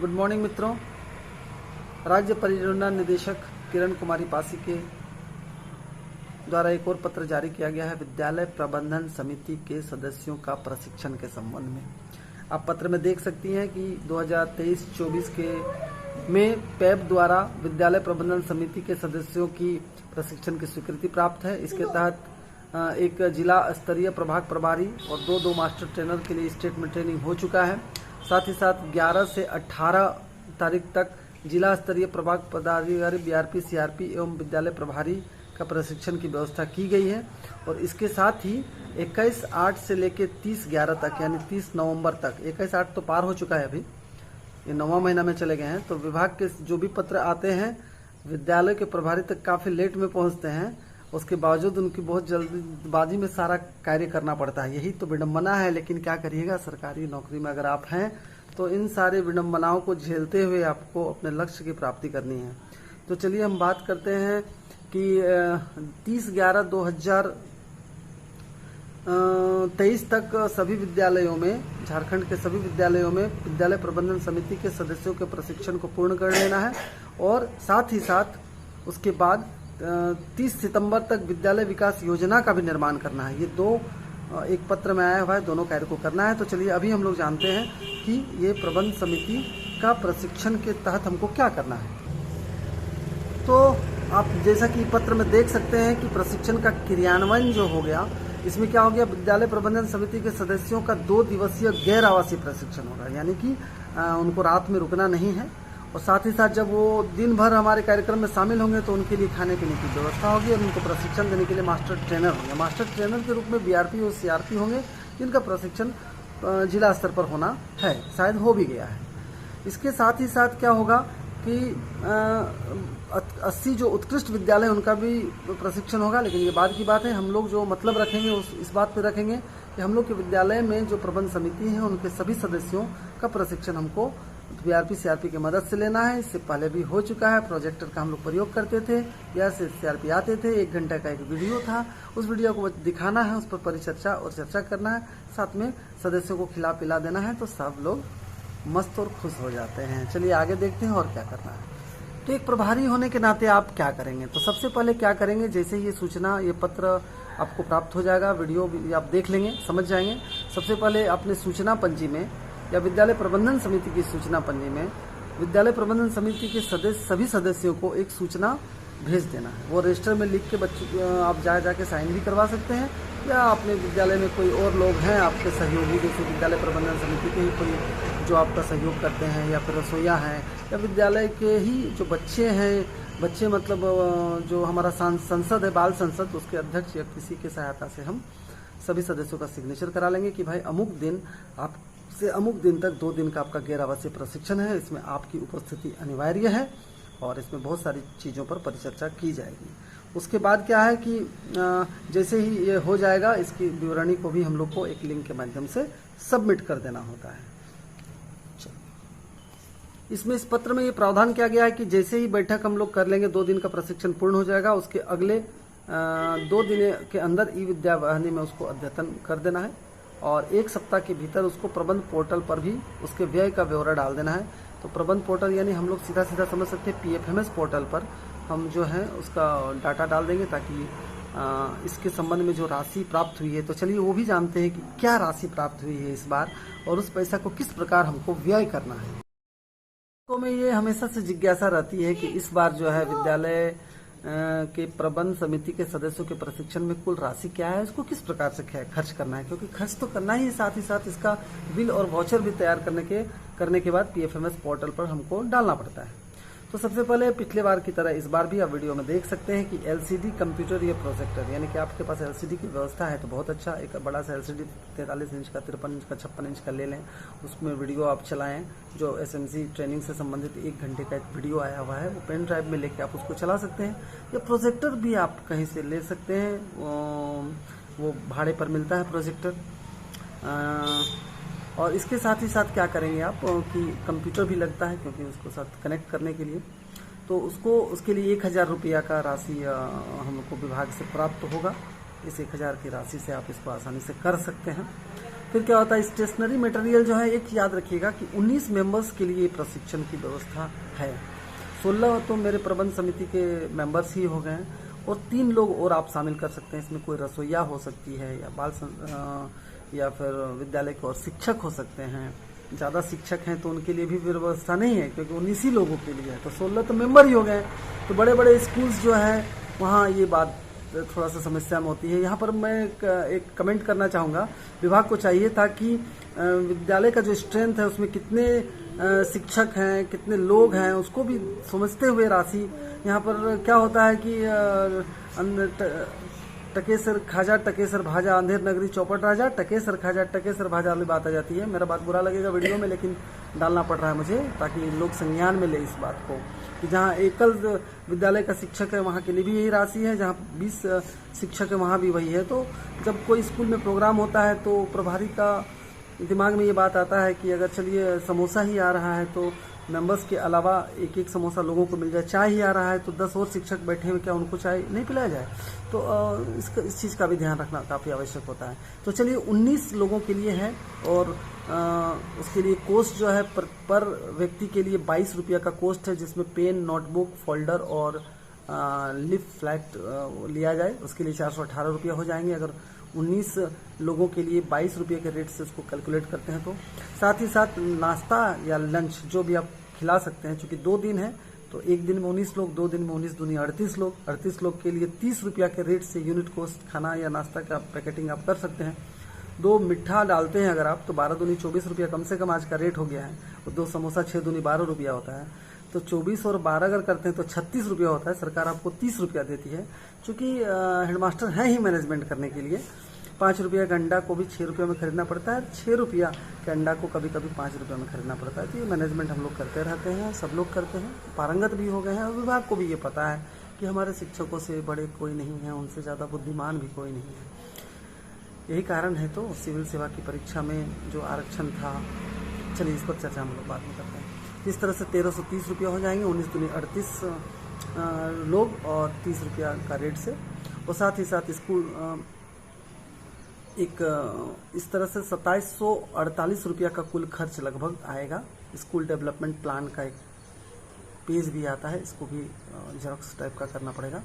Good morning मित्रों। राज्य परियोजना निदेशक किरण कुमारी पासी के द्वारा एक और पत्र जारी किया गया है विद्यालय प्रबंधन समिति के सदस्यों का प्रशिक्षण के संबंध में। आप पत्र में देख सकती हैं कि 2023-24 के में पैब द्वारा विद्यालय प्रबंधन समिति के सदस्यों की प्रशिक्षण की स्वीकृति प्राप्त है। इसके तहत एक जिला स्तरीय प्रभाग प्रभारी और दो मास्टर ट्रेनर के लिए स्टेट में ट्रेनिंग हो चुका है। साथ ही साथ 11 से 18 तारीख तक जिला स्तरीय प्रभाग पदाधिकारी बीआरपी सीआरपी एवं विद्यालय प्रभारी का प्रशिक्षण की व्यवस्था की गई है। और इसके साथ ही 21/8 से लेकर 30/11 तक यानी 30 नवंबर तक, 21/8 तो पार हो चुका है, अभी ये 9वां महीना में चले गए हैं। तो विभाग के जो भी पत्र आते हैं विद्यालय के प्रभारी तक काफ़ी लेट में पहुंचते हैं, उसके बावजूद उनकी बहुत जल्दबाजी में सारा कार्य करना पड़ता है। यही तो विडंबना है, लेकिन क्या करिएगा, सरकारी नौकरी में अगर आप हैं तो इन सारे विडंबनाओं को झेलते हुए आपको अपने लक्ष्य की प्राप्ति करनी है। तो चलिए हम बात करते हैं कि 30/11/2023 तक सभी विद्यालयों में, झारखंड के सभी विद्यालयों में विद्यालय प्रबंधन समिति के सदस्यों के प्रशिक्षण को पूर्ण कर लेना है। और साथ ही साथ उसके बाद 30 सितंबर तक विद्यालय विकास योजना का भी निर्माण करना है। ये दो एक पत्र में आया हुआ है, दोनों कार्य को करना है। तो चलिए अभी हम लोग जानते हैं कि ये प्रबंध समिति का प्रशिक्षण के तहत हमको क्या करना है। तो आप जैसा कि पत्र में देख सकते हैं कि प्रशिक्षण का क्रियान्वयन जो हो गया, इसमें क्या हो गया, विद्यालय प्रबंधन समिति के सदस्यों का 2 दिवसीय गैर आवासीय प्रशिक्षण होगा, यानी कि उनको रात में रुकना नहीं है। और साथ ही साथ जब वो दिन भर हमारे कार्यक्रम में शामिल होंगे तो उनके लिए खाने पीने की व्यवस्था होगी और उनको प्रशिक्षण देने के लिए मास्टर ट्रेनर होंगे। मास्टर ट्रेनर के रूप में बीआरपी और सीआरपी होंगे, जिनका प्रशिक्षण जिला स्तर पर होना है, शायद हो भी गया है। इसके साथ ही साथ क्या होगा कि 80 जो उत्कृष्ट विद्यालय उनका भी प्रशिक्षण होगा। लेकिन ये बाद की बात है, हम लोग जो मतलब रखेंगे इस बात पर रखेंगे कि हम लोग के विद्यालय में जो प्रबंध समिति है उनके सभी सदस्यों का प्रशिक्षण हमको बीआरपी सीआरपी की मदद से लेना है। इससे पहले भी हो चुका है, प्रोजेक्टर का हम लोग प्रयोग करते थे, या से सीआरपी आते थे, 1 घंटे का एक वीडियो था, उस वीडियो को दिखाना है, उस पर परिचर्चा और चर्चा करना है, साथ में सदस्यों को खिला पिला देना है, तो सब लोग मस्त और खुश हो जाते हैं। चलिए आगे देखते हैं और क्या करना है। तो एक प्रभारी होने के नाते आप क्या करेंगे, तो सबसे पहले क्या करेंगे, जैसे ये सूचना, ये पत्र आपको प्राप्त हो जाएगा, वीडियो भी आप देख लेंगे, समझ जाएंगे। सबसे पहले अपने सूचना पंजी में या विद्यालय प्रबंधन समिति की सूचना पंजी में विद्यालय प्रबंधन समिति के सभी सदस्यों को एक सूचना भेज देना है। वो रजिस्टर में लिख के बच्चों आप जाके साइन भी करवा सकते हैं, या अपने विद्यालय में कोई और लोग हैं आपके सहयोगी, जैसे विद्यालय प्रबंधन समिति के ही कोई जो आपका सहयोग करते हैं, या फिर रसोईया हैं, या विद्यालय के ही जो बच्चे हैं, बच्चे मतलब जो हमारा संसद है, बाल संसद, उसके अध्यक्ष या किसी की सहायता से हम सभी सदस्यों का सिग्नेचर करा लेंगे कि भाई अमुक दिन आप से अमुक दिन तक 2 दिन का आपका गैर आवासीय प्रशिक्षण है, इसमें आपकी उपस्थिति अनिवार्य है और इसमें बहुत सारी चीज़ों पर परिचर्चा की जाएगी। उसके बाद क्या है कि जैसे ही ये हो जाएगा, इसकी विवरणी को भी हम लोग को एक लिंक के माध्यम से सबमिट कर देना होता है। इसमें इस पत्र में ये प्रावधान किया गया है कि जैसे ही बैठक हम लोग कर लेंगे, 2 दिन का प्रशिक्षण पूर्ण हो जाएगा, उसके अगले 2 दिन के अंदर ई विद्या वाहिनी में उसको अद्यतन कर देना है और 1 सप्ताह के भीतर उसको प्रबंध पोर्टल पर भी उसके व्यय का ब्यौरा डाल देना है। तो प्रबंध पोर्टल यानी हम लोग सीधा समझ सकते हैं पीएफएमएस पोर्टल पर हम जो है उसका डाटा डाल देंगे, ताकि इसके संबंध में जो राशि प्राप्त हुई है, तो चलिए वो भी जानते हैं कि क्या राशि प्राप्त हुई है इस बार और उस पैसा को किस प्रकार हमको व्यय करना है। तो में ये हमेशा से जिज्ञासा रहती है कि इस बार जो है विद्यालय के प्रबंध समिति के सदस्यों के प्रशिक्षण में कुल राशि क्या है, इसको किस प्रकार से खर्च करना है, क्योंकि खर्च तो करना ही, साथ ही साथ इसका बिल और वाउचर भी तैयार करने के बाद पीएफएमएस पोर्टल पर हमको डालना पड़ता है। तो सबसे पहले पिछले बार की तरह इस बार भी आप वीडियो में देख सकते हैं कि एलसीडी कंप्यूटर या प्रोजेक्टर, यानी कि आपके पास एलसीडी की व्यवस्था है तो बहुत अच्छा, एक बड़ा सा एलसीडी 43 इंच का, 53 इंच का, 56 इंच का ले लें, उसमें वीडियो आप चलाएं। जो एसएमसी ट्रेनिंग से संबंधित 1 घंटे का एक वीडियो आया हुआ है, वो पेन ड्राइव में लेके आप उसको चला सकते हैं, या प्रोजेक्टर भी आप कहीं से ले सकते हैं, वो भाड़े पर मिलता है प्रोजेक्टर। और इसके साथ ही साथ क्या करेंगे आप कि कंप्यूटर भी लगता है, क्योंकि उसको साथ कनेक्ट करने के लिए, तो उसके लिए 1000 रुपया का राशि हमको विभाग से प्राप्त होगा। इस 1000 की राशि से आप इसको आसानी से कर सकते हैं। फिर क्या होता है, स्टेशनरी मटेरियल जो है, एक याद रखिएगा कि 19 मेंबर्स के लिए प्रशिक्षण की व्यवस्था है। 16 तो मेरे प्रबंध समिति के मेंबर्स ही हो गए हैं और 3 लोग और आप शामिल कर सकते हैं। इसमें कोई रसोईया हो सकती है या फिर विद्यालय के और शिक्षक हो सकते हैं। ज़्यादा शिक्षक हैं तो उनके लिए भी व्यवस्था नहीं है, क्योंकि 19 ही लोगों के लिए है। तो 16 तो मेंबर ही हो गए। तो बड़े बड़े स्कूल्स जो हैं वहाँ ये बात थोड़ा सा समस्या में होती है। यहाँ पर मैं एक कमेंट करना चाहूँगा, विभाग को चाहिए था कि विद्यालय का जो स्ट्रेंथ है उसमें कितने शिक्षक हैं, कितने लोग हैं, उसको भी समझते हुए राशि। यहाँ पर क्या होता है कि टकेसर खाजा टकेसर भाजा, अंधेर नगरी चौपट राजा, टकेसर खाजा टकेसर भाजा वाली बात आ जाती है। मेरा बात बुरा लगेगा वीडियो में, लेकिन डालना पड़ रहा है मुझे ताकि लोग संज्ञान में ले इस बात को कि जहाँ एकल विद्यालय का शिक्षक है वहाँ के लिए भी यही राशि है, जहाँ 20 शिक्षक है वहाँ भी वही है। तो जब कोई स्कूल में प्रोग्राम होता है तो प्रभारी का दिमाग में ये बात आता है कि अगर चलिए समोसा ही आ रहा है तो मेंबर्स के अलावा एक एक समोसा लोगों को मिल जाए, चाय ही आ रहा है तो 10 और शिक्षक बैठे हुए, क्या उनको चाय नहीं पिलाया जाए? तो इस चीज़ का भी ध्यान रखना काफ़ी आवश्यक होता है। तो चलिए 19 लोगों के लिए है और उसके लिए कोस्ट जो है पर व्यक्ति के लिए 22 रुपया का कोस्ट है, जिसमें पेन, नोटबुक, फोल्डर और लिप फ्लैट लिया जाए। उसके लिए 418 रुपया हो जाएंगे अगर 19 लोगों के लिए 22 रुपये के रेट से उसको कैलकुलेट करते हैं। तो साथ ही साथ नाश्ता या लंच जो भी आप खिला सकते हैं, चूँकि 2 दिन है तो एक दिन में 19 लोग, 2 दिन में 19 दूनी 38 लोग। 38 लोग के लिए 30 रुपया के रेट से यूनिट कोस्ट खाना या नाश्ता का पैकेटिंग आप कर सकते हैं। 2 मिठा डालते हैं अगर आप तो 12 दूनी 24 रुपया कम से कम आज का रेट हो गया है। और 2 समोसा 6 दूनी 12 रुपया होता है। तो 24 और 12 अगर करते हैं तो 36 रुपया होता है। सरकार आपको 30 रुपया देती है, चूँकि हेडमास्टर हैं ही मैनेजमेंट करने के लिए। 5 रुपया का अंडा को भी 6 रुपये में खरीदना पड़ता है, 6 रुपया के अंडा को कभी कभी 5 रुपये में खरीदना पड़ता है। तो ये मैनेजमेंट हम लोग करते रहते हैं, सब लोग करते हैं, पारंगत भी हो गए हैं। और विभाग को भी ये पता है कि हमारे शिक्षकों से बड़े कोई नहीं है, उनसे ज़्यादा बुद्धिमान भी कोई नहीं है। यही कारण है तो सिविल सेवा की परीक्षा में जो आरक्षण था, चलिए इस पर चर्चा हम लोग बाद में करते हैं। इस तरह से 1330 रुपया हो जाएंगे, 19 दूनी 38 लोग और 30 रुपया का रेट से। और साथ ही साथ स्कूल इस तरह से 2748 रुपया का कुल खर्च लगभग आएगा। स्कूल डेवलपमेंट प्लान का एक पेज भी आता है, इसको भी जेरॉक्स टाइप का करना पड़ेगा।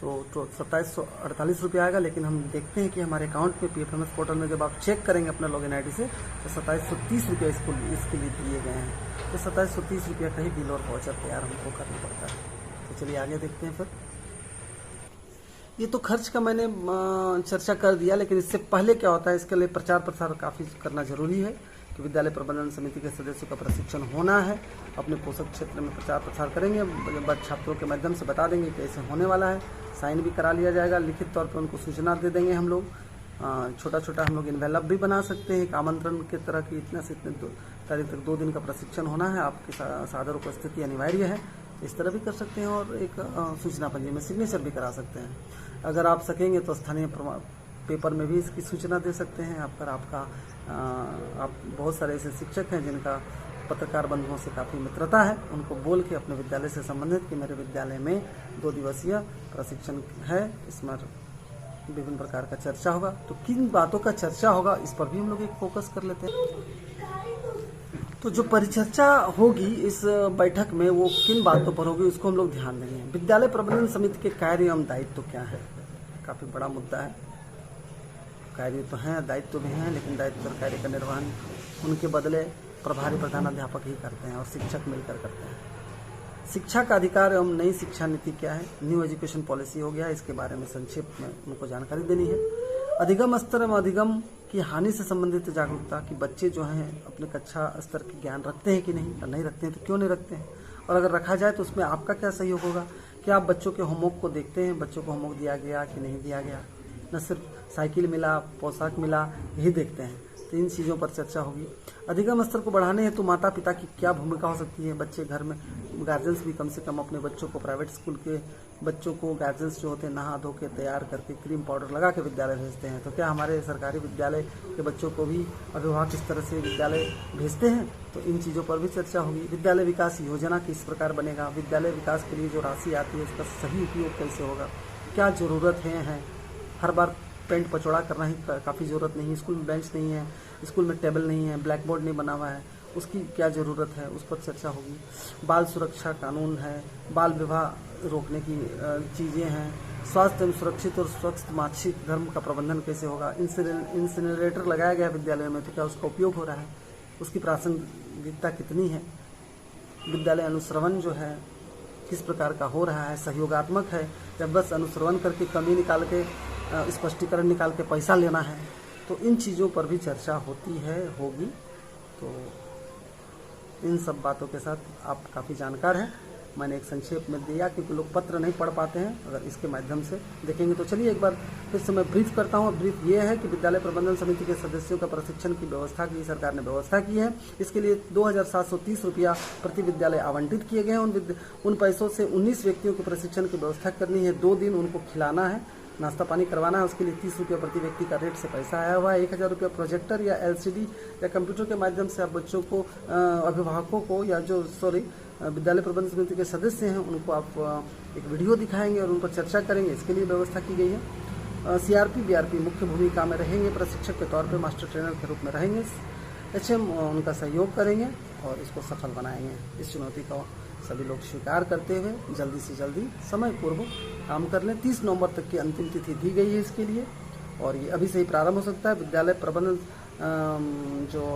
तो 2748 रुपया आएगा। लेकिन हम देखते हैं कि हमारे अकाउंट में PFMS पोर्टल में जब आप चेक करेंगे अपना लॉगिन ID से तो 2730 रुपया इसके लिए दिए गए हैं। तो 2730 रुपया का ही बिल और वाउचर तैयार हमको करना पड़ता है। तो चलिए आगे देखते हैं। फिर ये तो खर्च का मैंने चर्चा कर दिया, लेकिन इससे पहले क्या होता है, इसके लिए प्रचार प्रसार काफ़ी करना जरूरी है कि विद्यालय प्रबंधन समिति के सदस्यों का प्रशिक्षण होना है। अपने पोषक क्षेत्र में प्रचार प्रसार करेंगे, छात्रों के माध्यम से बता देंगे कि ऐसे होने वाला है। साइन भी करा लिया जाएगा, लिखित तौर पर उनको सूचना दे देंगे हम लोग। छोटा छोटा हम लोग इन्वेलप भी बना सकते हैं, एक आमंत्रण की तरह की इतने से इतने तारीख तक 2 दिन का प्रशिक्षण होना है, आपकी सादर उपस्थिति अनिवार्य है। इस तरह भी कर सकते हैं और एक सूचना पंजी में सिग्नेचर भी करा सकते हैं। अगर आप सकेंगे तो स्थानीय पेपर में भी इसकी सूचना दे सकते हैं। आप बहुत सारे ऐसे शिक्षक हैं जिनका पत्रकार बंधुओं से काफ़ी मित्रता है, उनको बोल के अपने विद्यालय से संबंधित कि मेरे विद्यालय में 2 दिवसीय प्रशिक्षण है, इसमें विभिन्न प्रकार का चर्चा होगा। तो किन बातों का चर्चा होगा इस पर भी हम लोग एक फोकस कर लेते हैं। तो जो परिचर्चा होगी इस बैठक में वो किन बातों पर होगी उसको हम लोग ध्यान देंगे। विद्यालय प्रबंधन समिति के कार्य एवं दायित्व तो क्या है, काफ़ी बड़ा मुद्दा है। कार्य तो हैं, दायित्व भी हैं, लेकिन दायित्व और कार्य का निर्वहन उनके बदले प्रभारी प्रधानाध्यापक ही करते हैं और शिक्षक मिलकर करते हैं। शिक्षा का अधिकार एवं नई शिक्षा नीति क्या है, न्यू एजुकेशन पॉलिसी हो गया, इसके बारे में संक्षेप में उनको जानकारी देनी है। अधिगम स्तर एवं अधिगम की हानि से संबंधित जागरूकता कि बच्चे जो हैं अपने कक्षा स्तर के ज्ञान रखते हैं कि नहीं, और नहीं रखते हैं तो क्यों नहीं रखते हैं, और अगर रखा जाए तो उसमें आपका क्या सहयोग होगा। क्या आप बच्चों के होमवर्क को देखते हैं, बच्चों को होमवर्क दिया गया कि नहीं दिया गया, न सिर्फ साइकिल मिला, पोशाक मिला, यही देखते हैं। तो इन चीज़ों पर चर्चा होगी। अधिगम स्तर को बढ़ाने हेतु माता पिता की क्या भूमिका हो सकती है। बच्चे घर में गार्जियंस भी कम से कम अपने बच्चों को, प्राइवेट स्कूल के बच्चों को गार्जियंस जो होते हैं नहा धो के तैयार करके क्रीम पाउडर लगा के विद्यालय भेजते हैं। तो क्या हमारे सरकारी विद्यालय के बच्चों को भी अभिभावक इस तरह से विद्यालय भेजते हैं। तो इन चीज़ों पर भी चर्चा होगी। विद्यालय विकास योजना किस प्रकार बनेगा, विद्यालय विकास के लिए जो राशि आती है उसका सही उपयोग कैसे होगा, क्या ज़रूरत है। हर बार पेंट पचौड़ा करना ही काफ़ी ज़रूरत नहीं, स्कूल में बेंच नहीं है, स्कूल में टेबल नहीं है, ब्लैक बोर्ड नहीं बना हुआ है, उसकी क्या ज़रूरत है, उस पर चर्चा होगी। बाल सुरक्षा कानून है, बाल विवाह रोकने की चीज़ें हैं, स्वास्थ्य एवं सुरक्षित और स्वच्छ मासिक धर्म का प्रबंधन कैसे होगा, इंसिनरेटर लगाया गया विद्यालय में तो क्या उसका उपयोग हो रहा है, उसकी प्रासंगिकता कितनी है, विद्यालय अनुश्रवण जो है किस प्रकार का हो रहा है, सहयोगात्मक है या बस अनुश्रवण करके कमी निकाल के स्पष्टीकरण निकाल के पैसा लेना है। तो इन चीज़ों पर भी चर्चा होती है, होगी। तो इन सब बातों के साथ आप काफ़ी जानकार हैं। मैंने एक संक्षेप में दिया क्योंकि लोग पत्र नहीं पढ़ पाते हैं, अगर इसके माध्यम से देखेंगे तो चलिए एक बार फिर से मैं ब्रीफ करता हूँ। ब्रीफ ये है कि विद्यालय प्रबंधन समिति के सदस्यों का प्रशिक्षण की व्यवस्था की सरकार ने व्यवस्था की है। इसके लिए 2730 रुपया प्रति विद्यालय आवंटित किए गए हैं। उन पैसों से 19 व्यक्तियों के प्रशिक्षण की व्यवस्था करनी है। 2 दिन उनको खिलाना है, नाश्ता पानी करवाना है। उसके लिए 30 रुपये प्रति व्यक्ति का रेट से पैसा आया हुआ है। 1000 रुपया प्रोजेक्टर या LCD या कंप्यूटर के माध्यम से आप बच्चों को, अभिभावकों को या जो विद्यालय प्रबंधन समिति के सदस्य हैं उनको आप एक वीडियो दिखाएंगे और उन पर चर्चा करेंगे। इसके लिए व्यवस्था की गई है। CRP BRP मुख्य भूमिका में रहेंगे, प्रशिक्षक के तौर पर मास्टर ट्रेनर के रूप में रहेंगे। HM उनका सहयोग करेंगे और इसको सफल बनाएंगे। इस चुनौती को सभी लोग स्वीकार करते हुए जल्दी से जल्दी समय पूर्व काम कर लें। 30 नवंबर तक की अंतिम तिथि दी गई है इसके लिए और ये अभी से ही प्रारंभ हो सकता है। विद्यालय प्रबंधन जो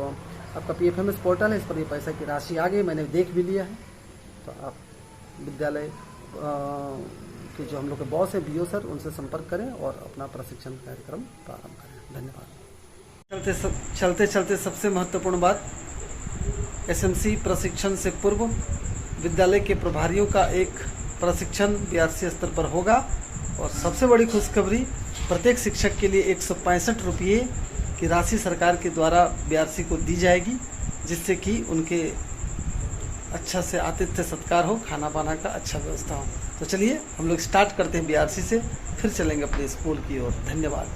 आपका PFMS पोर्टल है, इस पर ये पैसा की राशि आ गई, मैंने देख भी लिया है। तो आप विद्यालय के जो हम लोग के बॉस हैं BO सर, उनसे संपर्क करें और अपना प्रशिक्षण कार्यक्रम प्रारंभ करें। धन्यवाद। चलते चलते सबसे महत्वपूर्ण बात, SMC प्रशिक्षण से पूर्व विद्यालय के प्रभारियों का एक प्रशिक्षण BRC स्तर पर होगा और सबसे बड़ी खुशखबरी, प्रत्येक शिक्षक के लिए 165 रुपये की राशि सरकार के द्वारा BRC को दी जाएगी, जिससे कि उनके अच्छा से आतिथ्य सत्कार हो, खाना पाना का अच्छा व्यवस्था हो। तो चलिए हम लोग स्टार्ट करते हैं BRC से, फिर चलेंगे अपने स्कूल की ओर। धन्यवाद।